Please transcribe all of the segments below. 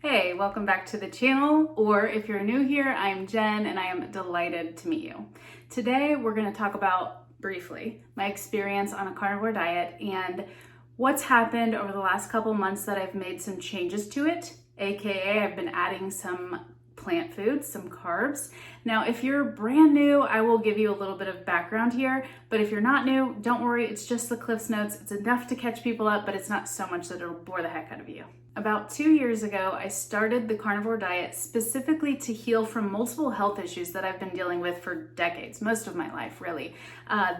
Hey, welcome back to the channel, or if you're new here, I'm Jen and I am delighted to meet you. Today we're going to talk about, briefly, my experience on a carnivore diet and what's happened over the last couple months that I've made some changes to it, aka I've been adding some plant foods, some carbs. Now, if you're brand new, I will give you a little bit of background here, but if you're not new, don't worry, it's just the Cliff's Notes. It's enough to catch people up, but it's not so much that it'll bore the heck out of you. About 2 years ago, I started the carnivore diet specifically to heal from multiple health issues that I've been dealing with for decades, most of my life, really.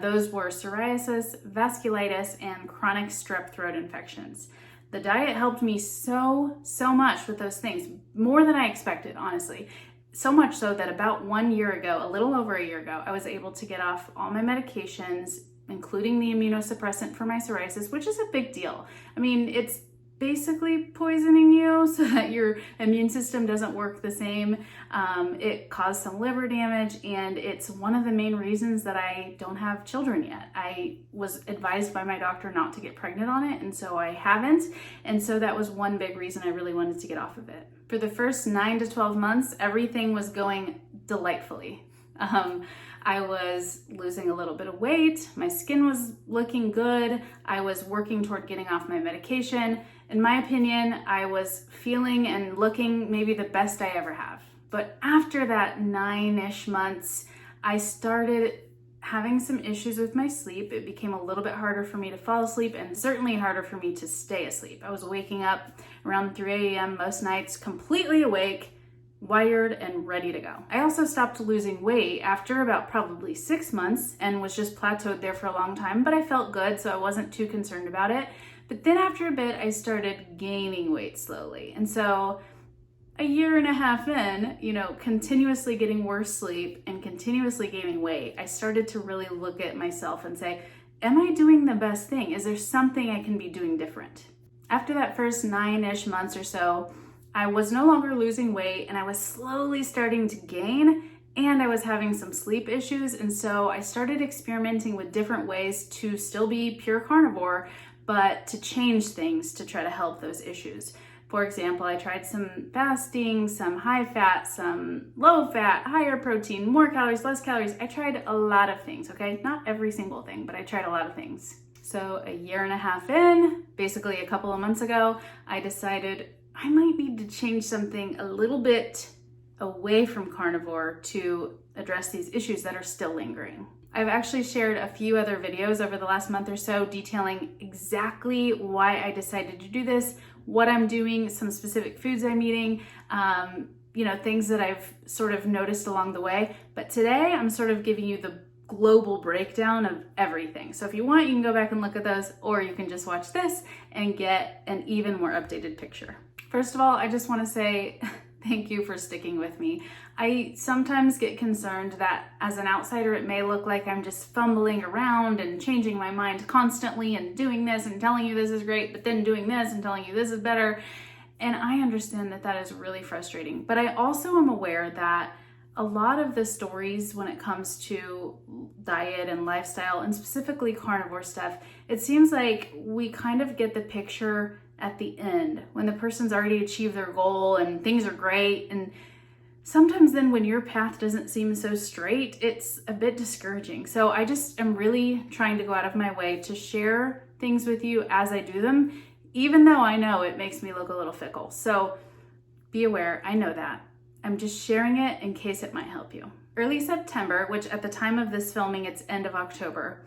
Those were psoriasis, vasculitis, and chronic strep throat infections. The diet helped me so much with those things, more than I expected, honestly. So much so that about 1 year ago, a little over a year ago, I was able to get off all my medications, including the immunosuppressant for my psoriasis, which is a big deal. I mean, it's basically poisoning you so that your immune system doesn't work the same. It caused some liver damage, and it's one of the main reasons that I don't have children yet. I was advised by my doctor not to get pregnant on it, and so I haven't. And so that was one big reason I really wanted to get off of it. For the first 9 to 12 months, everything was going delightfully. I was losing a little bit of weight, my skin was looking good, I was working toward getting off my medication. In my opinion, I was feeling and looking maybe the best I ever have. But after that 9-ish months, I started having some issues with my sleep. It became a little bit harder for me to fall asleep and certainly harder for me to stay asleep. I was waking up around 3 a.m. most nights, completely awake, wired and ready to go. I also stopped losing weight after about probably 6 months and was just plateaued there for a long time, but I felt good, so I wasn't too concerned about it. But then after a bit, I started gaining weight slowly. And so a year and a half in, continuously getting worse sleep and continuously gaining weight, I started to really look at myself and say, am I doing the best thing? Is there something I can be doing different? After that first 9-ish months or so, I was no longer losing weight and I was slowly starting to gain, and I was having some sleep issues. And so I started experimenting with different ways to still be pure carnivore, but to change things to try to help those issues. For example, I tried some fasting, some high fat, some low fat, higher protein, more calories, less calories. I tried a lot of things, okay? Not every single thing, but I tried a lot of things. So a year and a half in, basically a couple of months ago, I decided I might need to change something a little bit away from carnivore to address these issues that are still lingering. I've actually shared a few other videos over the last month or so detailing exactly why I decided to do this, what I'm doing, some specific foods I'm eating, things that I've sort of noticed along the way. But today I'm sort of giving you the global breakdown of everything. So if you want, you can go back and look at those, or you can just watch this and get an even more updated picture. First of all, I just want to say thank you for sticking with me. I sometimes get concerned that as an outsider, it may look like I'm just fumbling around and changing my mind constantly and doing this and telling you this is great, but then doing this and telling you this is better. And I understand that that is really frustrating. But I also am aware that a lot of the stories when it comes to diet and lifestyle, and specifically carnivore stuff, it seems like we kind of get the picture at the end when the person's already achieved their goal and things are great. And sometimes then when your path doesn't seem so straight, it's a bit discouraging. So I just am really trying to go out of my way to share things with you as I do them, even though I know it makes me look a little fickle. So be aware, I know that. I'm just sharing it in case it might help you. Early September, which at the time of this filming, it's end of October,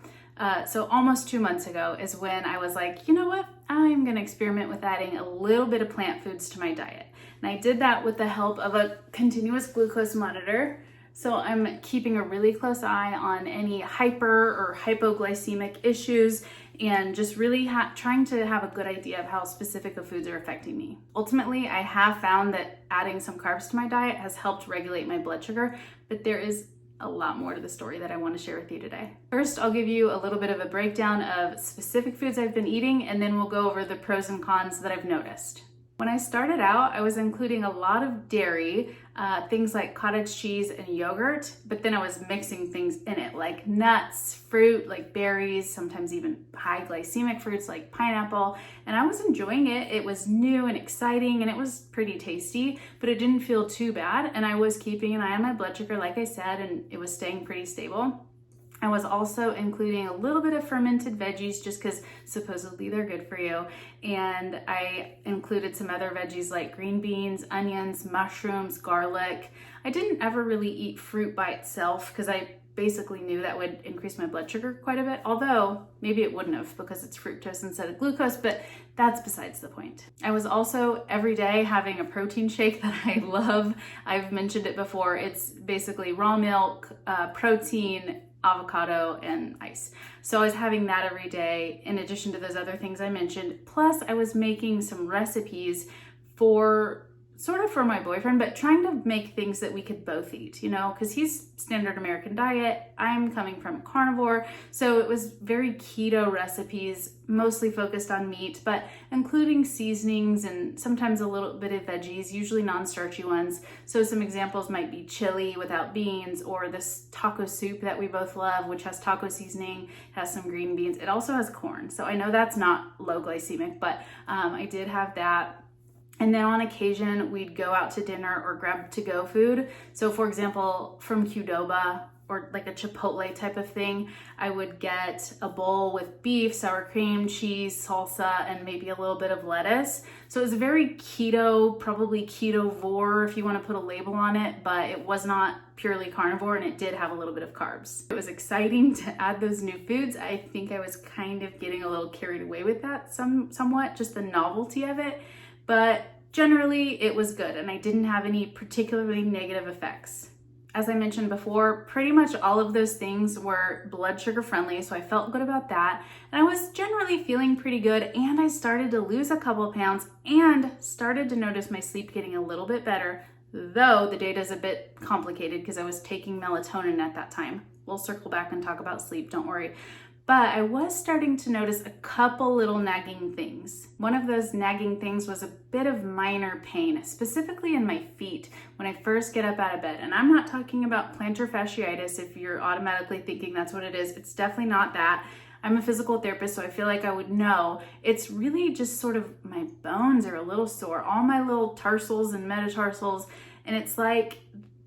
so almost 2 months ago, is when I was like, you know what? I'm gonna experiment with adding a little bit of plant foods to my diet. And I did that with the help of a continuous glucose monitor. So I'm keeping a really close eye on any hyper or hypoglycemic issues and just really trying to have a good idea of how specific the foods are affecting me. Ultimately, I have found that adding some carbs to my diet has helped regulate my blood sugar, but there is a lot more to the story that I want to share with you today. First, I'll give you a little bit of a breakdown of specific foods I've been eating, and then we'll go over the pros and cons that I've noticed. When I started out, I was including a lot of dairy, things like cottage cheese and yogurt, but then I was mixing things in it like nuts, fruit like berries, sometimes even high glycemic fruits like pineapple, and I was enjoying it. It was new and exciting and it was pretty tasty, but it didn't feel too bad, and I was keeping an eye on my blood sugar, like I said, and it was staying pretty stable. I was also including a little bit of fermented veggies just because supposedly they're good for you. And I included some other veggies like green beans, onions, mushrooms, garlic. I didn't ever really eat fruit by itself because I basically knew that would increase my blood sugar quite a bit, although maybe it wouldn't have because it's fructose instead of glucose, but that's besides the point. I was also every day having a protein shake that I love. I've mentioned it before. It's basically raw milk, protein, avocado, and ice. So I was having that every day in addition to those other things I mentioned. Plus I was making some recipes for my boyfriend, but trying to make things that we could both eat, you know, because he's standard American diet. I'm coming from carnivore. So it was very keto recipes, mostly focused on meat, but including seasonings and sometimes a little bit of veggies, usually non-starchy ones. So some examples might be chili without beans, or this taco soup that we both love, which has taco seasoning, has some green beans. It also has corn. So I know that's not low glycemic, but I did have that. And then on occasion, we'd go out to dinner or grab to-go food. So for example, from Qdoba or like a Chipotle type of thing, I would get a bowl with beef, sour cream, cheese, salsa, and maybe a little bit of lettuce. So it was very keto, probably ketovore if you want to put a label on it, but it was not purely carnivore, and it did have a little bit of carbs. It was exciting to add those new foods. I think I was kind of getting a little carried away with that somewhat, just the novelty of it. But generally it was good and I didn't have any particularly negative effects. As I mentioned before, pretty much all of those things were blood sugar friendly, so I felt good about that. And I was generally feeling pretty good, and I started to lose a couple of pounds and started to notice my sleep getting a little bit better, though the data is a bit complicated because I was taking melatonin at that time. We'll circle back and talk about sleep, don't worry. But I was starting to notice a couple little nagging things. One of those nagging things was a bit of minor pain, specifically in my feet when I first get up out of bed. And I'm not talking about plantar fasciitis if you're automatically thinking that's what it is. It's definitely not that. I'm a physical therapist, so I feel like I would know. It's really just sort of my bones are a little sore, all my little tarsals and metatarsals. And it's like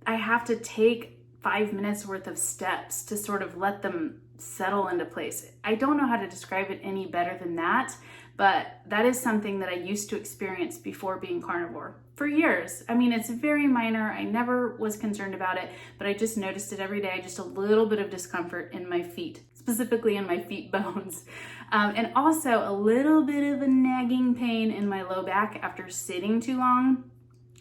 I have to take 5 minutes worth of steps to sort of let them settle into place. I don't know how to describe it any better than that, but that is something that I used to experience before being carnivore for years. I mean, it's very minor. I never was concerned about it, but I just noticed it every day, just a little bit of discomfort in my feet, specifically in my feet bones. And also a little bit of a nagging pain in my low back after sitting too long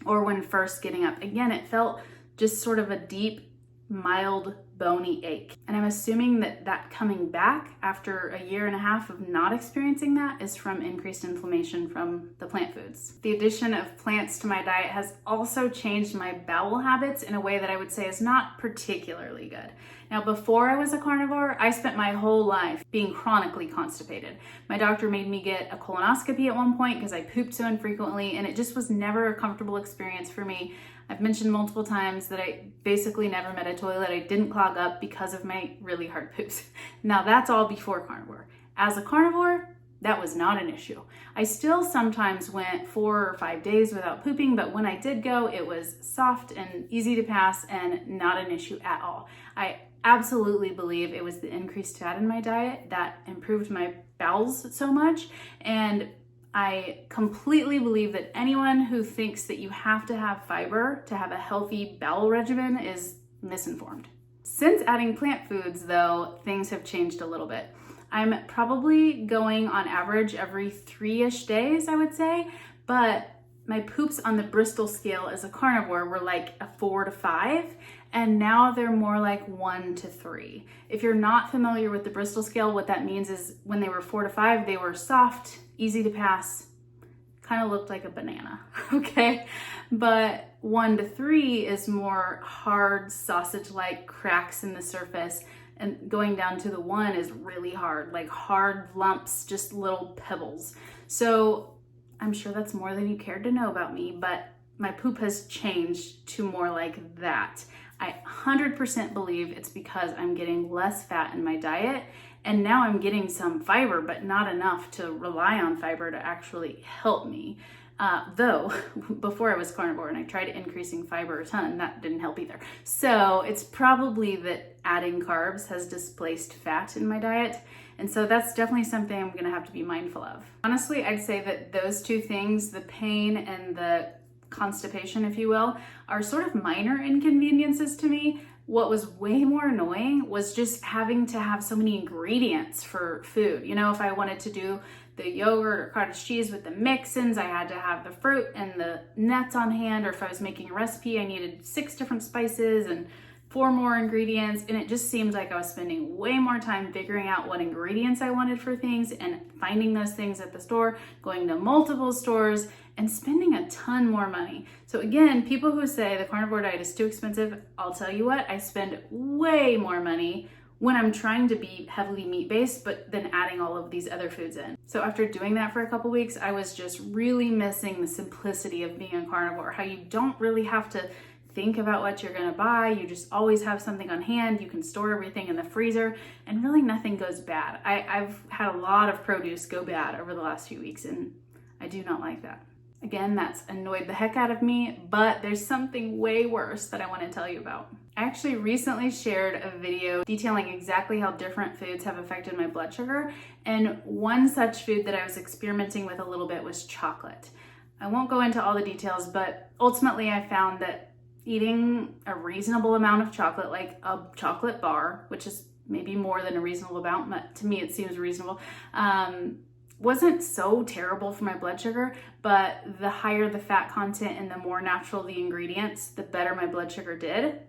or when first getting up. Again, it felt just sort of a deep, mild, bony ache. And I'm assuming that coming back after a year and a half of not experiencing that is from increased inflammation from the plant foods. The addition of plants to my diet has also changed my bowel habits in a way that I would say is not particularly good. Now, before I was a carnivore, I spent my whole life being chronically constipated. My doctor made me get a colonoscopy at one point because I pooped so infrequently, and it just was never a comfortable experience for me. I've mentioned multiple times that I basically never met a toilet I didn't clog up because of my really hard poops. Now that's all before carnivore. As a carnivore, that was not an issue. I still sometimes went 4 or 5 days without pooping, but when I did go, it was soft and easy to pass and not an issue at all. I absolutely believe it was the increased fat in my diet that improved my bowels so much, and I completely believe that anyone who thinks that you have to have fiber to have a healthy bowel regimen is misinformed. Since adding plant foods, though, things have changed a little bit. I'm probably going on average every 3-ish days, I would say, but my poops on the Bristol scale as a carnivore were like a 4 to 5, and now they're more like 1 to 3. If you're not familiar with the Bristol scale, what that means is when they were 4 to 5, they were soft, easy to pass, kind of looked like a banana, okay? But 1 to 3 is more hard, sausage-like cracks in the surface, and going down to the 1 is really hard, like hard lumps, just little pebbles. So I'm sure that's more than you cared to know about me, but my poop has changed to more like that. I 100% believe it's because I'm getting less fat in my diet, and now I'm getting some fiber, but not enough to rely on fiber to actually help me. Though, before I was carnivore and I tried increasing fiber a ton, that didn't help either. So it's probably that adding carbs has displaced fat in my diet. And so that's definitely something I'm gonna have to be mindful of. Honestly, I'd say that those two things, the pain and the constipation, if you will, are sort of minor inconveniences to me. What was way more annoying was just having to have so many ingredients for food. You know, if I wanted to do the yogurt or cottage cheese with the mix-ins, I had to have the fruit and the nuts on hand, or if I was making a recipe, I needed 6 different spices and 4 more ingredients, and it just seemed like I was spending way more time figuring out what ingredients I wanted for things and finding those things at the store, going to multiple stores, and spending a ton more money. So again, people who say the carnivore diet is too expensive, I'll tell you what, I spend way more money when I'm trying to be heavily meat-based, but then adding all of these other foods in. So after doing that for a couple weeks, I was just really missing the simplicity of being a carnivore, how you don't really have to think about what you're gonna buy. You just always have something on hand. You can store everything in the freezer and really nothing goes bad. I've had a lot of produce go bad over the last few weeks and I do not like that. Again, that's annoyed the heck out of me, but there's something way worse that I want to tell you about. I actually recently shared a video detailing exactly how different foods have affected my blood sugar, and one such food that I was experimenting with a little bit was chocolate. I won't go into all the details, but ultimately I found that eating a reasonable amount of chocolate, like a chocolate bar, which is maybe more than a reasonable amount, but to me it seems reasonable, wasn't so terrible for my blood sugar, but the higher the fat content and the more natural the ingredients, the better my blood sugar did.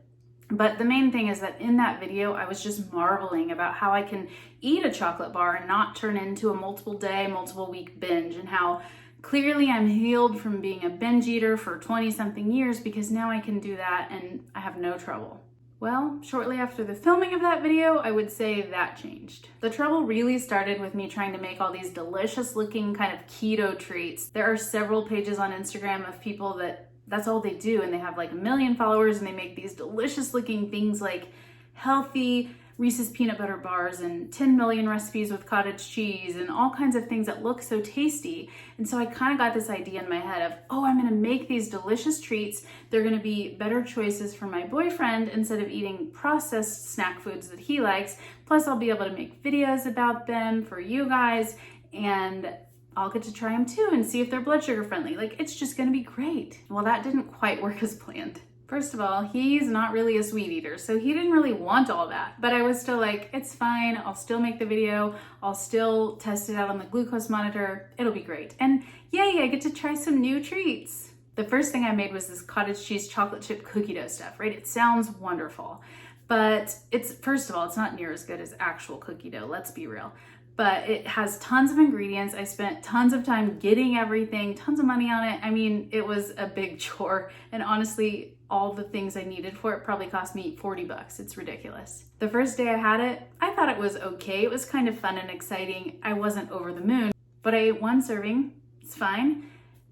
But the main thing is that in that video, I was just marveling about how I can eat a chocolate bar and not turn into a multiple day, multiple week binge, and how clearly I'm healed from being a binge eater for 20 something years because now I can do that and I have no trouble. Well, shortly after the filming of that video, I would say that changed. The trouble really started with me trying to make all these delicious looking kind of keto treats. There are several pages on Instagram of people that's all they do, and they have like 1 million followers, and they make these delicious looking things like healthy Reese's peanut butter bars and 10 million recipes with cottage cheese and all kinds of things that look so tasty. And so I kind of got this idea in my head of, oh, I'm gonna make these delicious treats. They're gonna be better choices for my boyfriend instead of eating processed snack foods that he likes. Plus I'll be able to make videos about them for you guys, and I'll get to try them too and see if they're blood sugar friendly. Like, it's just gonna be great. Well, that didn't quite work as planned. First of all, he's not really a sweet eater, so he didn't really want all that. But I was still like, it's fine, I'll still make the video, I'll still test it out on the glucose monitor, it'll be great. And yay, I get to try some new treats. The first thing I made was this cottage cheese chocolate chip cookie dough stuff, right? It sounds wonderful, but first of all, it's not near as good as actual cookie dough, let's be real. But it has tons of ingredients. I spent tons of time getting everything, tons of money on it. I mean, it was a big chore. And honestly, all the things I needed for it probably cost me $40. It's ridiculous. The first day I had it, I thought it was okay. It was kind of fun and exciting. I wasn't over the moon, but I ate 1 serving. It's fine.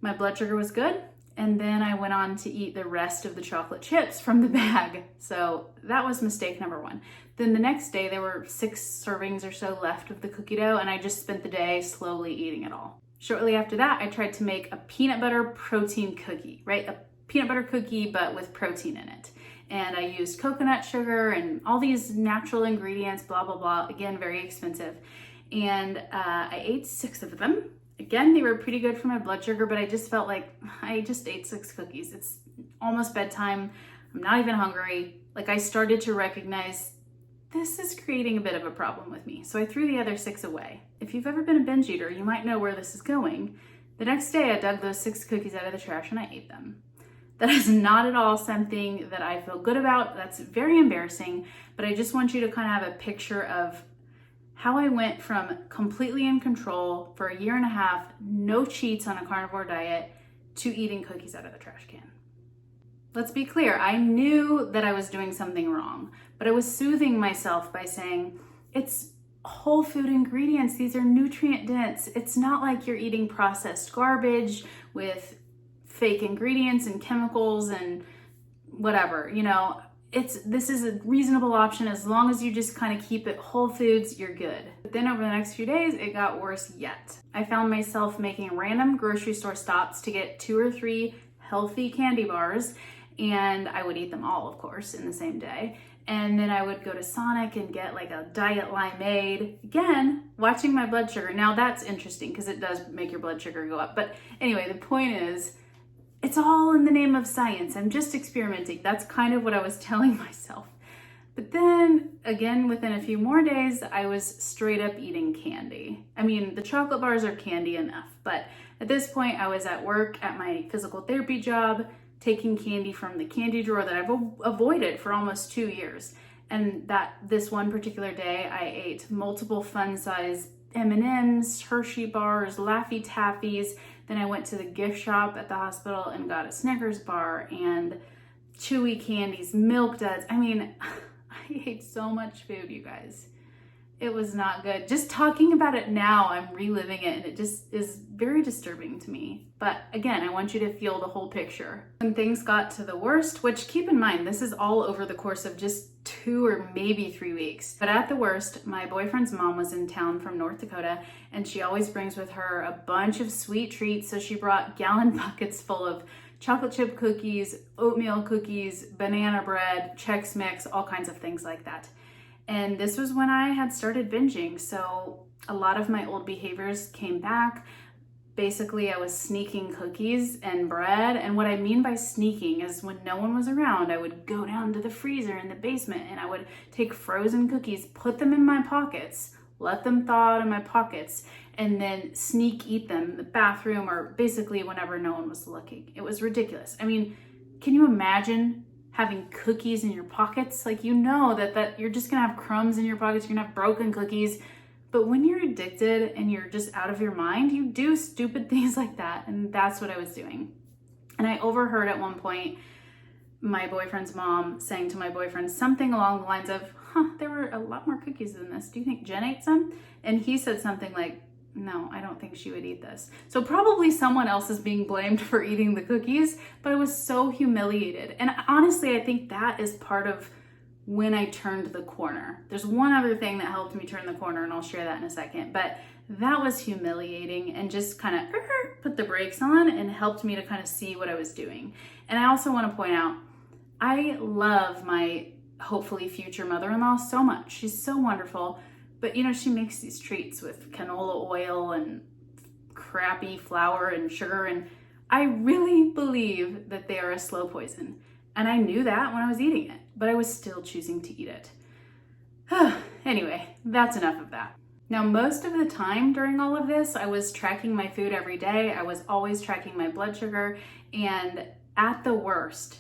My blood sugar was good. And then I went on to eat the rest of the chocolate chips from the bag. So that was mistake number 1. Then the next day, there were 6 servings or so left of the cookie dough, and I just spent the day slowly eating it all. Shortly after that, I tried to make a peanut butter protein cookie, right? A peanut butter cookie, but with protein in it. And I used coconut sugar and all these natural ingredients, blah, blah, blah. Again, very expensive. And I ate 6 of them. Again, they were pretty good for my blood sugar, but I just felt like I just ate 6 cookies. It's almost bedtime. I'm not even hungry. Like, I started to recognize this is creating a bit of a problem with me. So I threw the other 6 away. If you've ever been a binge eater, you might know where this is going. The next day, I dug those 6 cookies out of the trash and I ate them. That is not at all something that I feel good about. That's very embarrassing, but I just want you to kind of have a picture of how I went from completely in control for 1.5 years, no cheats on a carnivore diet, to eating cookies out of the trash can. Let's be clear, I knew that I was doing something wrong, but I was soothing myself by saying, it's whole food ingredients. These are nutrient dense. It's not like you're eating processed garbage with fake ingredients and chemicals and whatever, you know. This is a reasonable option as long as you just kind of keep it whole foods, you're good. But then over the next few days, it got worse yet. I found myself making random grocery store stops to get 2 or 3 healthy candy bars, and I would eat them all, of course, in the same day. And then I would go to Sonic and get like a diet limeade. Again, watching my blood sugar. Now that's interesting because it does make your blood sugar go up. But anyway, the point is, it's all in the name of science. I'm just experimenting. That's kind of what I was telling myself. But then again, within a few more days, I was straight up eating candy. I mean, the chocolate bars are candy enough, but at this point I was at work at my physical therapy job, taking candy from the candy drawer that I've avoided for almost 2 years. And this one particular day, I ate multiple fun-size M&Ms, Hershey bars, Laffy Taffies. Then I went to the gift shop at the hospital and got a Snickers bar and chewy candies, Milk Duds. I mean, I ate so much food, you guys. It was not good. Just talking about it now, I'm reliving it, and it just is very disturbing to me. But again, I want you to feel the whole picture. When things got to the worst, which keep in mind, this is all over the course of just 2 or maybe 3 weeks. But at the worst, my boyfriend's mom was in town from North Dakota, and she always brings with her a bunch of sweet treats. So she brought gallon buckets full of chocolate chip cookies, oatmeal cookies, banana bread, Chex Mix, all kinds of things like that. And this was when I had started binging. So a lot of my old behaviors came back. Basically, I was sneaking cookies and bread. And what I mean by sneaking is when no one was around, I would go down to the freezer in the basement and I would take frozen cookies, put them in my pockets, let them thaw out in my pockets, and then sneak eat them in the bathroom or basically whenever no one was looking. It was ridiculous. I mean, can you imagine having cookies in your pockets? Like, you know that you're just gonna have crumbs in your pockets, you're gonna have broken cookies. But when you're addicted and you're just out of your mind, you do stupid things like that. And that's what I was doing. And I overheard at one point my boyfriend's mom saying to my boyfriend something along the lines of, there were a lot more cookies than this. Do you think Jen ate some? And he said something like, no, I don't think she would eat this. So probably someone else is being blamed for eating the cookies, but I was so humiliated. And honestly, I think that is part of when I turned the corner. There's one other thing that helped me turn the corner, and I'll share that in a second, but that was humiliating and just kind of put the brakes on and helped me to kind of see what I was doing. And I also want to point out, I love my hopefully future mother-in-law so much. She's so wonderful. But you know, she makes these treats with canola oil and crappy flour and sugar, and I really believe that they are a slow poison. And I knew that when I was eating it, but I was still choosing to eat it. Anyway, that's enough of that. Now, most of the time during all of this, I was tracking my food every day. I was always tracking my blood sugar, and at the worst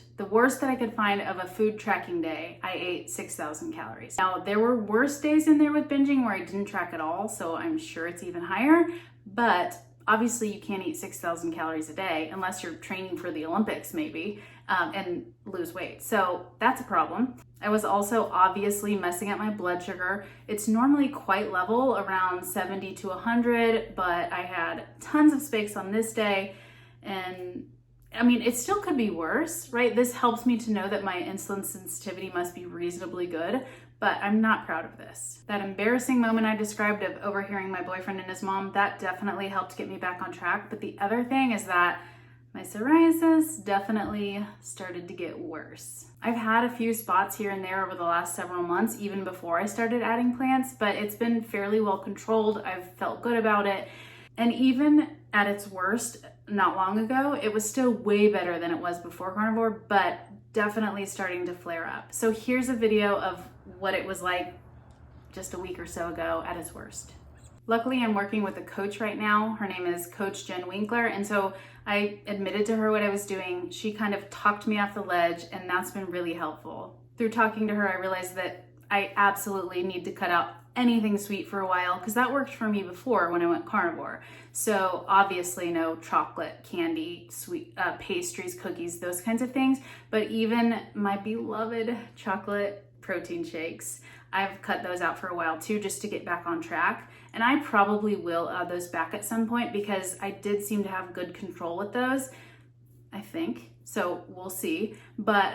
that I could find of a food tracking day, I ate 6,000 calories. Now, there were worse days in there with binging where I didn't track at all, so I'm sure it's even higher, but obviously you can't eat 6,000 calories a day unless you're training for the Olympics maybe, and lose weight. So that's a problem. I was also obviously messing up my blood sugar. It's normally quite level around 70 to 100, but I had tons of spikes on this day, and I mean, it still could be worse, right? This helps me to know that my insulin sensitivity must be reasonably good, but I'm not proud of this. That embarrassing moment I described of overhearing my boyfriend and his mom, that definitely helped get me back on track. But the other thing is that my psoriasis definitely started to get worse. I've had a few spots here and there over the last several months, even before I started adding plants, but it's been fairly well controlled. I've felt good about it. And even at its worst, not long ago, it was still way better than it was before Carnivore, but definitely starting to flare up. So here's a video of what it was like just a week or so ago at its worst. Luckily, I'm working with a coach right now. Her name is Coach Jen Winkler. And so I admitted to her what I was doing. She kind of talked me off the ledge, and that's been really helpful. Through talking to her, I realized that I absolutely need to cut out anything sweet for a while, because that worked for me before when I went carnivore. So obviously no chocolate, candy, sweet pastries, cookies, those kinds of things, but even my beloved chocolate protein shakes. I've cut those out for a while too, just to get back on track. And I probably will add those back at some point because I did seem to have good control with those, I think. So we'll see. But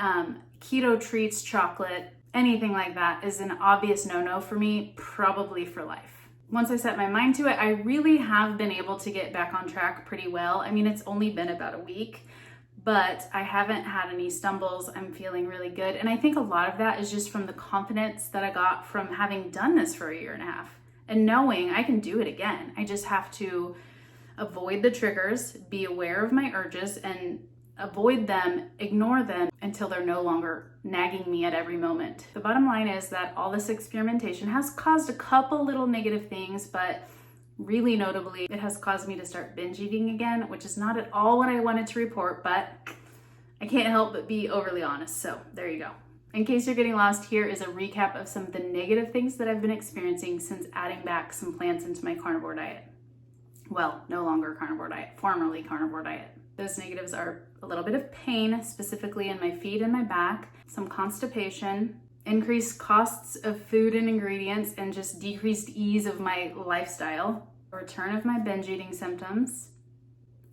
keto treats, chocolate, anything like that is an obvious no-no for me, probably for life. Once I set my mind to it, I really have been able to get back on track pretty well. I mean, it's only been about a week, but I haven't had any stumbles. I'm feeling really good. And I think a lot of that is just from the confidence that I got from having done this for a year and a half and knowing I can do it again. I just have to avoid the triggers, be aware of my urges, and avoid them, ignore them until they're no longer nagging me at every moment. The bottom line is that all this experimentation has caused a couple little negative things, but really notably, it has caused me to start binge eating again, which is not at all what I wanted to report, but I can't help but be overly honest. So there you go. In case you're getting lost, here is a recap of some of the negative things that I've been experiencing since adding back some plants into my carnivore diet. Well, no longer carnivore diet, formerly carnivore diet. Those negatives are a little bit of pain, specifically in my feet and my back, some constipation, increased costs of food and ingredients, and just decreased ease of my lifestyle, a return of my binge eating symptoms,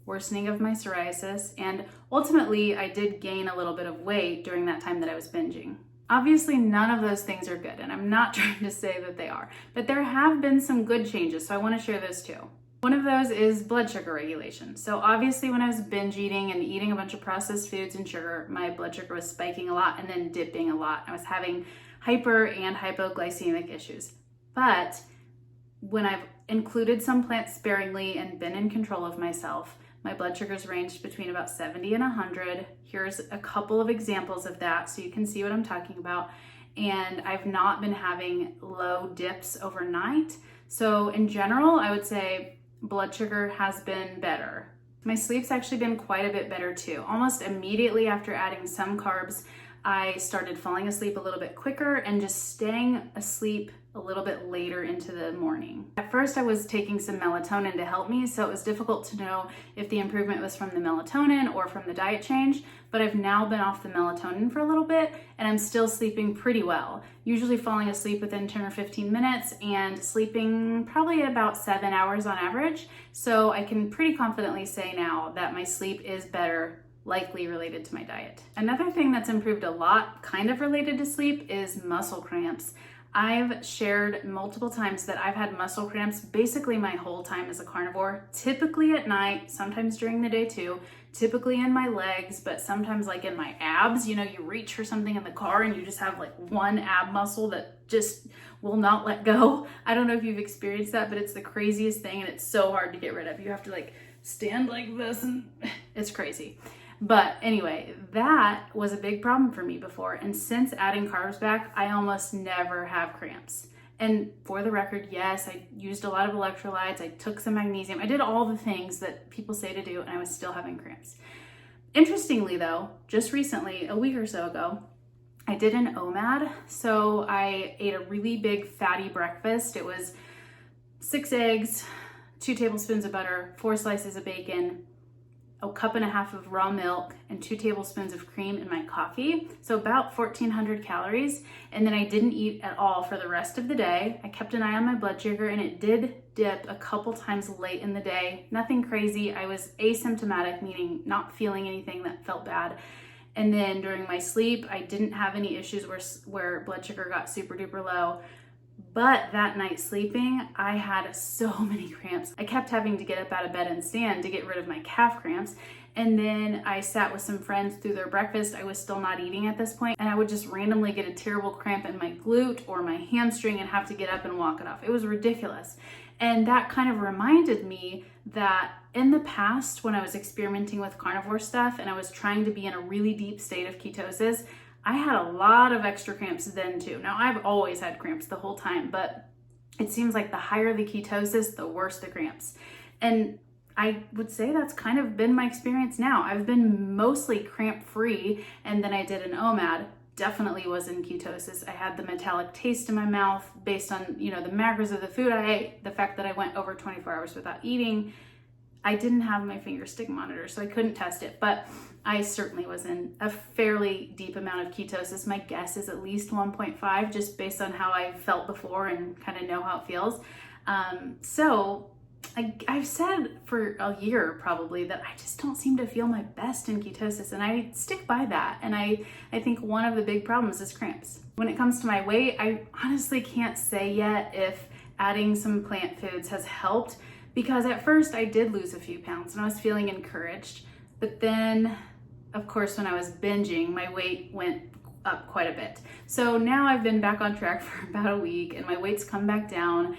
worsening of my psoriasis, and ultimately I did gain a little bit of weight during that time that I was binging. Obviously, none of those things are good, and I'm not trying to say that they are, but there have been some good changes, so I want to share those too. One of those is blood sugar regulation. So obviously when I was binge eating and eating a bunch of processed foods and sugar, my blood sugar was spiking a lot and then dipping a lot. I was having hyper and hypoglycemic issues. But when I've included some plants sparingly and been in control of myself, my blood sugars ranged between about 70 and 100. Here's a couple of examples of that so you can see what I'm talking about. And I've not been having low dips overnight. So in general, I would say blood sugar has been better. My sleep's actually been quite a bit better too. Almost immediately after adding some carbs, I started falling asleep a little bit quicker and just staying asleep a little bit later into the morning. At first, I was taking some melatonin to help me, so it was difficult to know if the improvement was from the melatonin or from the diet change, but I've now been off the melatonin for a little bit and I'm still sleeping pretty well, usually falling asleep within 10 or 15 minutes and sleeping probably about 7 hours on average. So I can pretty confidently say now that my sleep is better, likely related to my diet. Another thing that's improved a lot, kind of related to sleep, is muscle cramps. I've shared multiple times that I've had muscle cramps basically my whole time as a carnivore, typically at night, sometimes during the day too, typically in my legs, but sometimes like in my abs. You know, you reach for something in the car and you just have like one ab muscle that just will not let go. I don't know if you've experienced that, but it's the craziest thing and it's so hard to get rid of. You have to like stand like this and it's crazy. But anyway, that was a big problem for me before. And since adding carbs back, I almost never have cramps. And for the record, yes, I used a lot of electrolytes. I took some magnesium. I did all the things that people say to do, and I was still having cramps. Interestingly though, just recently, a week or so ago, I did an OMAD. So I ate a really big fatty breakfast. It was 6 eggs, 2 tablespoons of butter, 4 slices of bacon, a cup and a half of raw milk, and 2 tablespoons of cream in my coffee. So about 1,400 calories. And then I didn't eat at all for the rest of the day. I kept an eye on my blood sugar and it did dip a couple times late in the day. Nothing crazy. I was asymptomatic, meaning not feeling anything that felt bad. And then during my sleep, I didn't have any issues where blood sugar got super duper low. But that night sleeping, I had so many cramps. I kept having to get up out of bed and stand to get rid of my calf cramps. And then I sat with some friends through their breakfast. I was still not eating at this point, and I would just randomly get a terrible cramp in my glute or my hamstring and have to get up and walk it off. It was ridiculous. And that kind of reminded me that in the past, when I was experimenting with carnivore stuff and I was trying to be in a really deep state of ketosis, I had a lot of extra cramps then too. Now, I've always had cramps the whole time, but it seems like the higher the ketosis, the worse the cramps. And I would say that's kind of been my experience now. I've been mostly cramp free, and then I did an OMAD, definitely was in ketosis. I had the metallic taste in my mouth based on, the macros of the food I ate, the fact that I went over 24 hours without eating. I didn't have my finger stick monitor, so I couldn't test it, but I certainly was in a fairly deep amount of ketosis. My guess is at least 1.5, just based on how I felt before and kind of know how it feels. So I've said for a year probably that I just don't seem to feel my best in ketosis, and I stick by that. And I think one of the big problems is cramps. When it comes to my weight, I honestly can't say yet if adding some plant foods has helped, because at first I did lose a few pounds and I was feeling encouraged. But then, of course, when I was binging, my weight went up quite a bit. So now I've been back on track for about a week and my weight's come back down.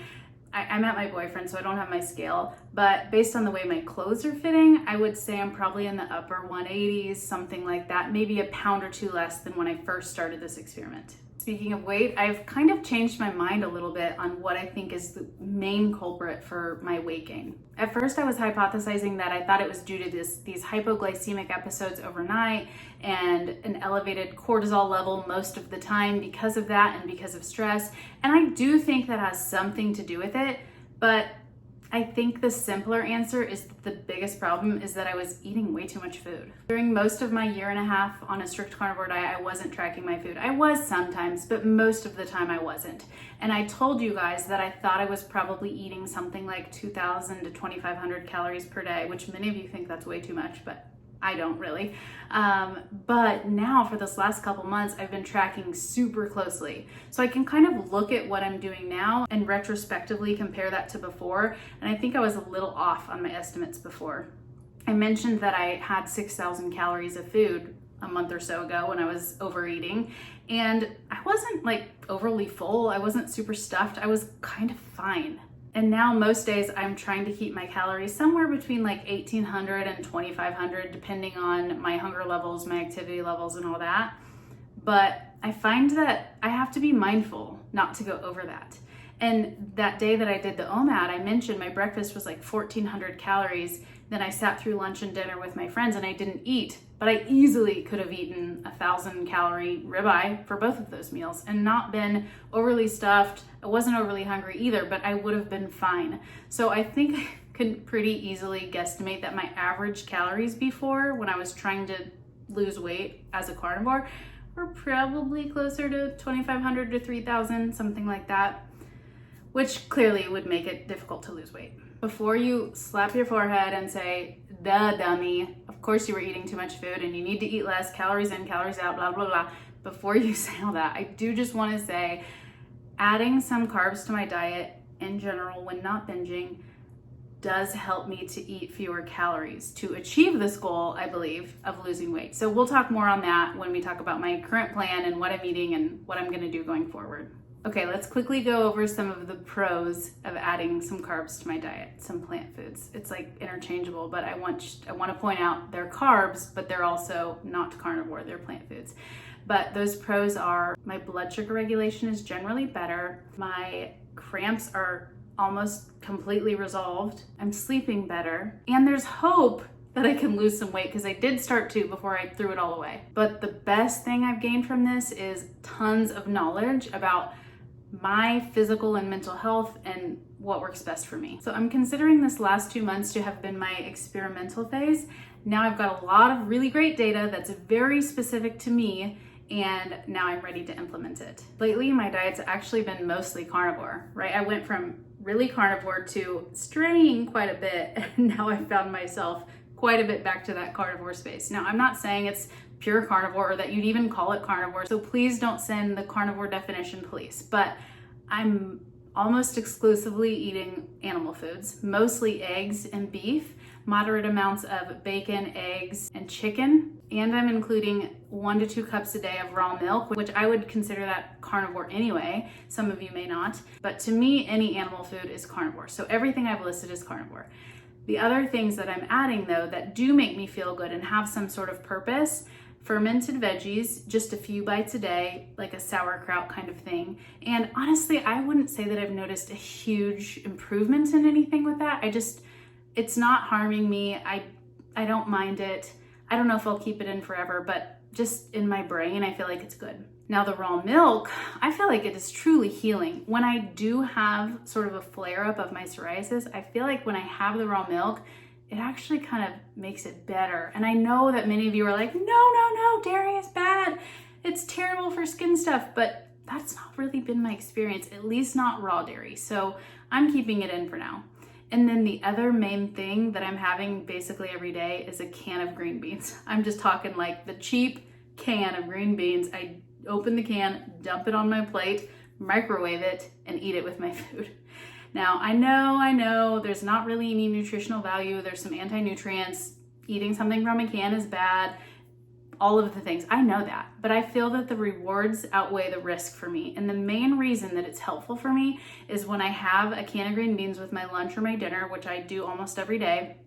I'm at my boyfriend, so I don't have my scale, but based on the way my clothes are fitting, I would say I'm probably in the upper 180s, something like that, maybe a pound or two less than when I first started this experiment. Speaking of weight, I've kind of changed my mind a little bit on what I think is the main culprit for my weight gain. At first, I was hypothesizing that I thought it was due to these hypoglycemic episodes overnight and an elevated cortisol level most of the time because of that and because of stress. And I do think that has something to do with it, but I think the simpler answer is that the biggest problem is that I was eating way too much food. During most of my year and a half on a strict carnivore diet, I wasn't tracking my food. I was sometimes, but most of the time I wasn't. And I told you guys that I thought I was probably eating something like 2,000 to 2,500 calories per day, which many of you think that's way too much, but I don't really. But now for this last couple months, I've been tracking super closely. So I can kind of look at what I'm doing now and retrospectively compare that to before. And I think I was a little off on my estimates before. I mentioned that I had 6,000 calories of food a month or so ago when I was overeating. And I wasn't like overly full. I wasn't super stuffed. I was kind of fine. And now most days I'm trying to keep my calories somewhere between like 1,800 and 2,500, depending on my hunger levels, my activity levels, and all that. But I find that I have to be mindful not to go over that. And that day that I did the OMAD, I mentioned my breakfast was like 1,400 calories. Then I sat through lunch and dinner with my friends and I didn't eat, but I easily could have eaten 1,000 calorie ribeye for both of those meals and not been overly stuffed. I wasn't overly hungry either, but I would have been fine. So I think I could pretty easily guesstimate that my average calories before, when I was trying to lose weight as a carnivore, were probably closer to 2,500 to 3,000, something like that, which clearly would make it difficult to lose weight. Before you slap your forehead and say, duh, dummy, of course you were eating too much food and you need to eat less, calories in, calories out, blah, blah, blah. Before you say all that, I do just want to say, adding some carbs to my diet in general when not binging does help me to eat fewer calories to achieve this goal, I believe, of losing weight. So we'll talk more on that when we talk about my current plan and what I'm eating and what I'm going to do going forward. Okay, let's quickly go over some of the pros of adding some carbs to my diet, some plant foods. It's like interchangeable, but I want to point out they're carbs, but they're also not carnivore, they're plant foods. But those pros are my blood sugar regulation is generally better, my cramps are almost completely resolved, I'm sleeping better, and there's hope that I can lose some weight because I did start to before I threw it all away. But the best thing I've gained from this is tons of knowledge about my physical and mental health and what works best for me. So I'm considering this last 2 months to have been my experimental phase. Now I've got a lot of really great data that's very specific to me, and now I'm ready to implement it. Lately, my diet's actually been mostly carnivore, right? I went from really carnivore to straying quite a bit, and now I've found myself quite a bit back to that carnivore space. Now, I'm not saying it's pure carnivore or that you'd even call it carnivore, so please don't send the carnivore definition police, but I'm almost exclusively eating animal foods, mostly eggs and beef, moderate amounts of bacon, eggs, and chicken, and I'm including 1 to 2 cups a day of raw milk, which I would consider that carnivore anyway. Some of you may not, but to me, any animal food is carnivore. So everything I've listed is carnivore. The other things that I'm adding though that do make me feel good and have some sort of purpose: fermented veggies, just a few bites a day, like a sauerkraut kind of thing. And honestly, I wouldn't say that I've noticed a huge improvement in anything with that. It's not harming me. I don't mind it. I don't know if I'll keep it in forever, but just in my brain, I feel like it's good. Now the raw milk, I feel like it is truly healing. When I do have sort of a flare up of my psoriasis, I feel like when I have the raw milk, it actually kind of makes it better. And I know that many of you are like, no, dairy is bad. It's terrible for skin stuff, but that's not really been my experience, at least not raw dairy. So I'm keeping it in for now. And then the other main thing that I'm having basically every day is a can of green beans. I'm just talking like the cheap can of green beans. I open the can, dump it on my plate, microwave it, and eat it with my food. Now, I know there's not really any nutritional value. There's some anti-nutrients. Eating something from a can is bad. All of the things, I know that, but I feel that the rewards outweigh the risk for me. And the main reason that it's helpful for me is when I have a can of green beans with my lunch or my dinner, which I do almost every day,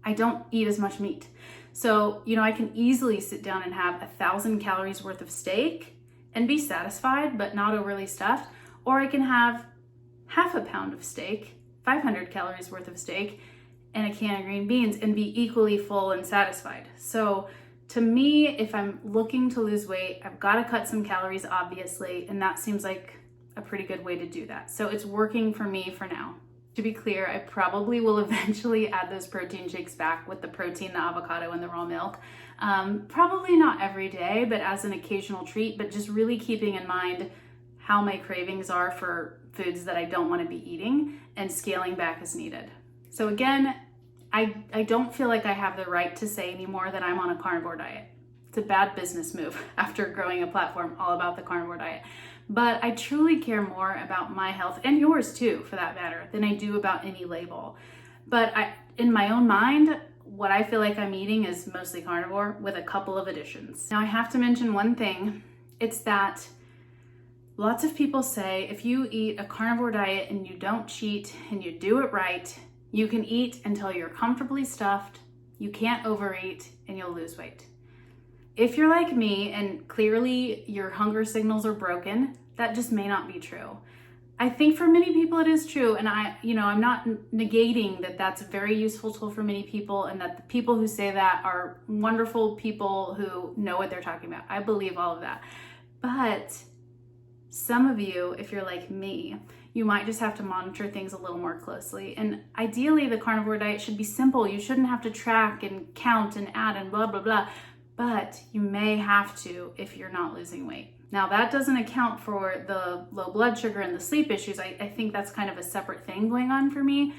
I don't eat as much meat. So, I can easily sit down and have 1,000 calories worth of steak and be satisfied, but not overly stuffed. Or I can have half a pound of steak, 500 calories worth of steak, and a can of green beans and be equally full and satisfied. So to me, if I'm looking to lose weight, I've got to cut some calories, obviously, and that seems like a pretty good way to do that. So it's working for me for now. To be clear, I probably will eventually add those protein shakes back with the protein, the avocado, and the raw milk. Probably not every day, but as an occasional treat, but just really keeping in mind how my cravings are for foods that I don't want to be eating and scaling back as needed. So again, I don't feel like I have the right to say anymore that I'm on a carnivore diet. It's a bad business move after growing a platform all about the carnivore diet. But I truly care more about my health, and yours too, for that matter, than I do about any label. But in my own mind, what I feel like I'm eating is mostly carnivore with a couple of additions. Now I have to mention one thing. It's that lots of people say if you eat a carnivore diet and you don't cheat and you do it right, you can eat until you're comfortably stuffed, you can't overeat, and you'll lose weight. If you're like me and clearly your hunger signals are broken, that just may not be true. I think for many people it is true, and I'm not negating that that's a very useful tool for many people, and that the people who say that are wonderful people who know what they're talking about. I believe all of that. But some of you, if you're like me, you might just have to monitor things a little more closely. And ideally, the carnivore diet should be simple. You shouldn't have to track and count and add and blah, blah, blah. But you may have to if you're not losing weight. Now, that doesn't account for the low blood sugar and the sleep issues. I think that's kind of a separate thing going on for me.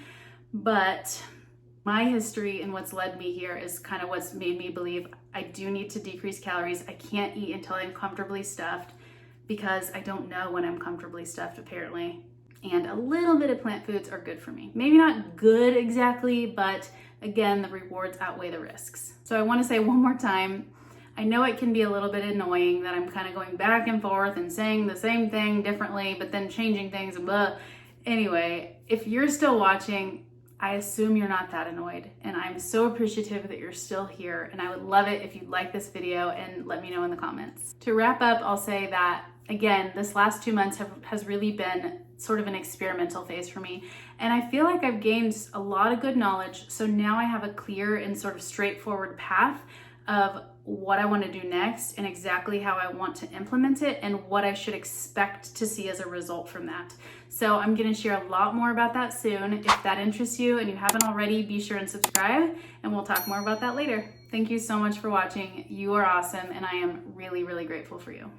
But my history and what's led me here is kind of what's made me believe I do need to decrease calories. I can't eat until I'm comfortably stuffed because I don't know when I'm comfortably stuffed, apparently. And a little bit of plant foods are good for me. Maybe not good exactly, but again, the rewards outweigh the risks. So I want to say one more time, I know it can be a little bit annoying that I'm kind of going back and forth and saying the same thing differently, but then changing things and blah. Anyway, if you're still watching, I assume you're not that annoyed, and I'm so appreciative that you're still here, and I would love it if you'd like this video and let me know in the comments. To wrap up, I'll say that, again, this last 2 months has really been sort of an experimental phase for me, and I feel like I've gained a lot of good knowledge, so now I have a clear and sort of straightforward path of what I want to do next and exactly how I want to implement it and what I should expect to see as a result from that. So I'm going to share a lot more about that soon. If that interests you and you haven't already, be sure and subscribe, and we'll talk more about that later. Thank you so much for watching. You are awesome, and I am really, really grateful for you.